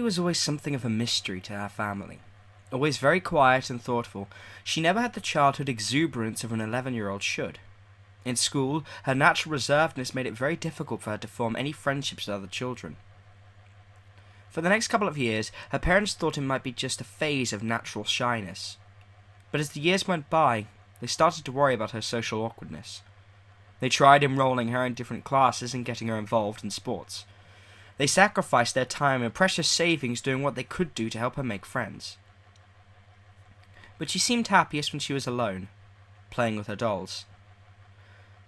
Emily was always something of a mystery to her family. Always very quiet and thoughtful, she never had the childhood exuberance of an 11-year-old should. In school, her natural reservedness made it very difficult for her to form any friendships with other children. For the next couple of years, her parents thought it might be just a phase of natural shyness. But as the years went by, they started to worry about her social awkwardness. They tried enrolling her in different classes and getting her involved in sports. They sacrificed their time and precious savings doing what they could do to help her make friends. But she seemed happiest when she was alone, playing with her dolls.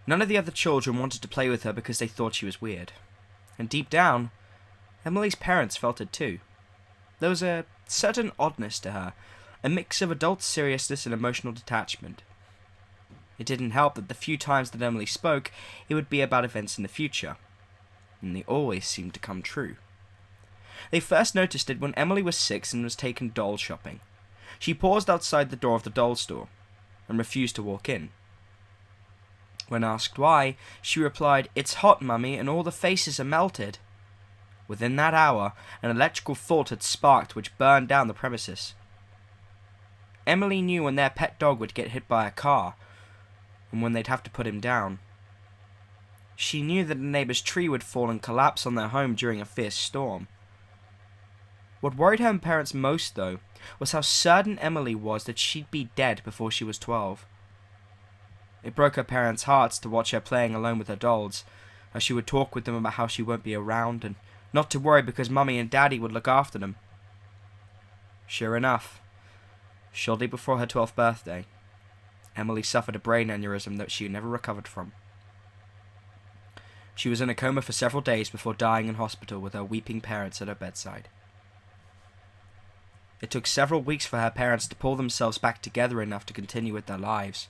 None of the other children wanted to play with her because they thought she was weird. And deep down, Emily's parents felt it too. There was a certain oddness to her, a mix of adult seriousness and emotional detachment. It didn't help that the few times that Emily spoke, it would be about events in the future, and they always seemed to come true. They first noticed it when Emily was 6 and was taken doll shopping. She paused outside the door of the doll store, and refused to walk in. When asked why, she replied, "It's hot, Mummy, and all the faces are melted." Within that hour, an electrical fault had sparked which burned down the premises. Emily knew when their pet dog would get hit by a car, and when they'd have to put him down. She knew that a neighbour's tree would fall and collapse on their home during a fierce storm. What worried her parents most, though, was how certain Emily was that she'd be dead before she was 12. It broke her parents' hearts to watch her playing alone with her dolls, as she would talk with them about how she won't be around, and not to worry because Mummy and Daddy would look after them. Sure enough, shortly before her 12th birthday, Emily suffered a brain aneurysm that she never recovered from. She was in a coma for several days before dying in hospital with her weeping parents at her bedside. It took several weeks for her parents to pull themselves back together enough to continue with their lives.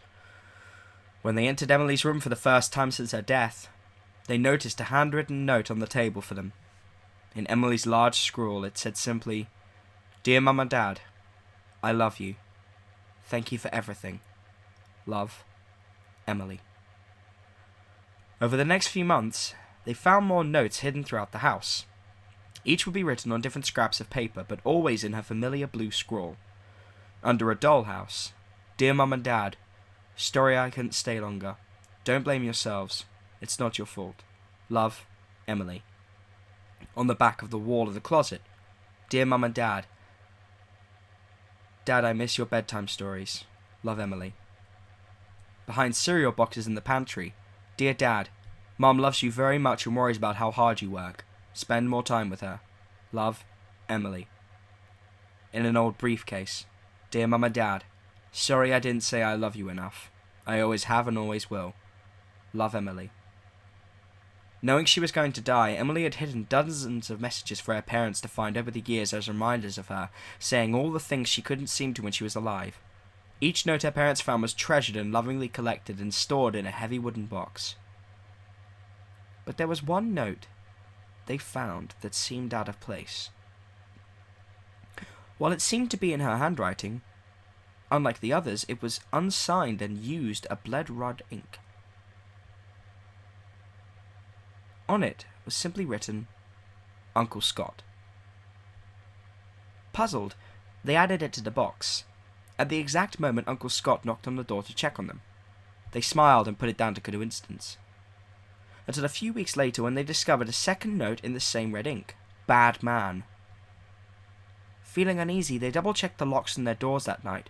When they entered Emily's room for the first time since her death, they noticed a handwritten note on the table for them. In Emily's large scrawl, it said simply, "Dear Mum and Dad, I love you. Thank you for everything. Love, Emily." Over the next few months, they found more notes hidden throughout the house. Each would be written on different scraps of paper, but always in her familiar blue scrawl. Under a dollhouse, "Dear Mum and Dad, sorry I couldn't stay longer. Don't blame yourselves. It's not your fault. Love, Emily." On the back of the wall of the closet, "Dear Mum and Dad, Dad, I miss your bedtime stories. Love, Emily." Behind cereal boxes in the pantry, "Dear Dad, Mum loves you very much and worries about how hard you work. Spend more time with her. Love, Emily." In an old briefcase, "Dear Mum and Dad, sorry I didn't say I love you enough. I always have and always will. Love, Emily." Knowing she was going to die, Emily had hidden dozens of messages for her parents to find over the years as reminders of her, saying all the things she couldn't seem to when she was alive. Each note her parents found was treasured and lovingly collected and stored in a heavy wooden box. But there was one note they found that seemed out of place. While it seemed to be in her handwriting, unlike the others, it was unsigned and used a blood-red ink. On it was simply written, "Uncle Scott." Puzzled, they added it to the box. At the exact moment Uncle Scott knocked on the door to check on them. They smiled and put it down to coincidence. Until a few weeks later when they discovered a second note in the same red ink, "Bad man." Feeling uneasy, they double-checked the locks on their doors that night.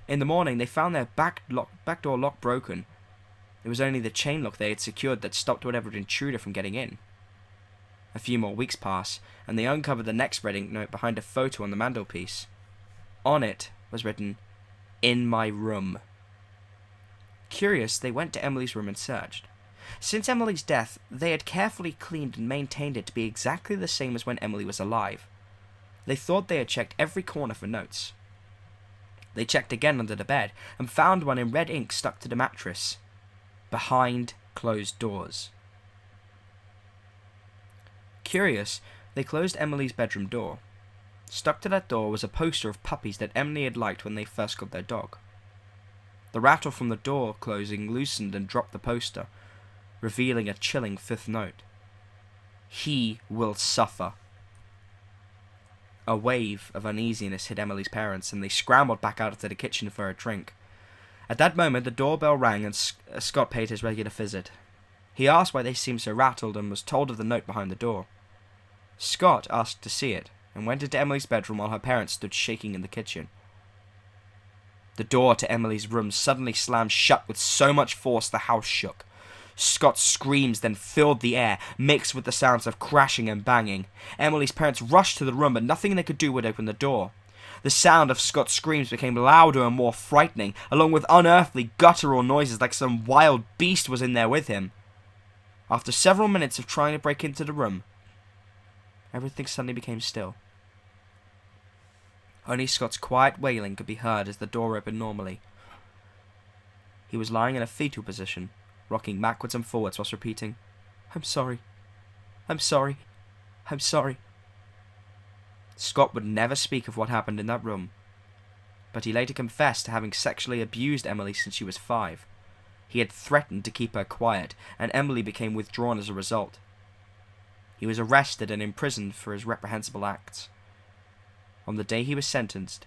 In the morning, they found their back door lock broken. It was only the chain lock they had secured that stopped whatever intruder from getting in. A few more weeks pass, and they uncovered the next red ink note behind a photo on the mantelpiece. On it was written, "In my room." Curious, they went to Emily's room and searched. Since Emily's death, they had carefully cleaned and maintained it to be exactly the same as when Emily was alive. They thought they had checked every corner for notes. They checked again under the bed, and found one in red ink stuck to the mattress, behind closed doors. Curious, they closed Emily's bedroom door. Stuck to that door was a poster of puppies that Emily had liked when they first got their dog. The rattle from the door closing loosened and dropped the poster, revealing a chilling fifth note. "He will suffer." A wave of uneasiness hit Emily's parents, and they scrambled back out into the kitchen for a drink. At that moment, the doorbell rang, and Scott paid his regular visit. He asked why they seemed so rattled, and was told of the note behind the door. Scott asked to see it, and went into Emily's bedroom while her parents stood shaking in the kitchen. The door to Emily's room suddenly slammed shut with so much force the house shook. Scott's screams then filled the air, mixed with the sounds of crashing and banging. Emily's parents rushed to the room, but nothing they could do would open the door. The sound of Scott's screams became louder and more frightening, along with unearthly guttural noises like some wild beast was in there with him. After several minutes of trying to break into the room, everything suddenly became still. Only Scott's quiet wailing could be heard as the door opened normally. He was lying in a fetal position, rocking backwards and forwards whilst repeating, "I'm sorry. I'm sorry. I'm sorry." Scott would never speak of what happened in that room, but he later confessed to having sexually abused Emily since she was 5. He had threatened to keep her quiet, and Emily became withdrawn as a result. He was arrested and imprisoned for his reprehensible acts. On the day he was sentenced,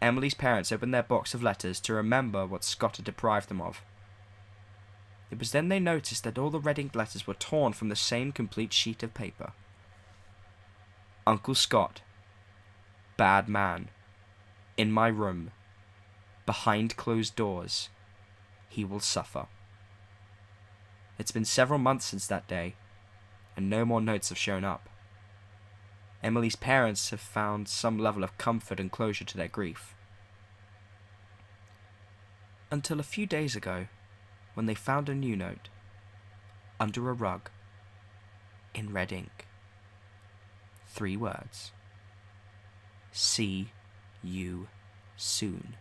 Emily's parents opened their box of letters to remember what Scott had deprived them of. It was then they noticed that all the red-inked letters were torn from the same complete sheet of paper. Uncle Scott, bad man, in my room, behind closed doors, he will suffer. It's been several months since that day, and no more notes have shown up. Emily's parents have found some level of comfort and closure to their grief. Until a few days ago, when they found a new note, under a rug, in red ink. 3 words. See you soon.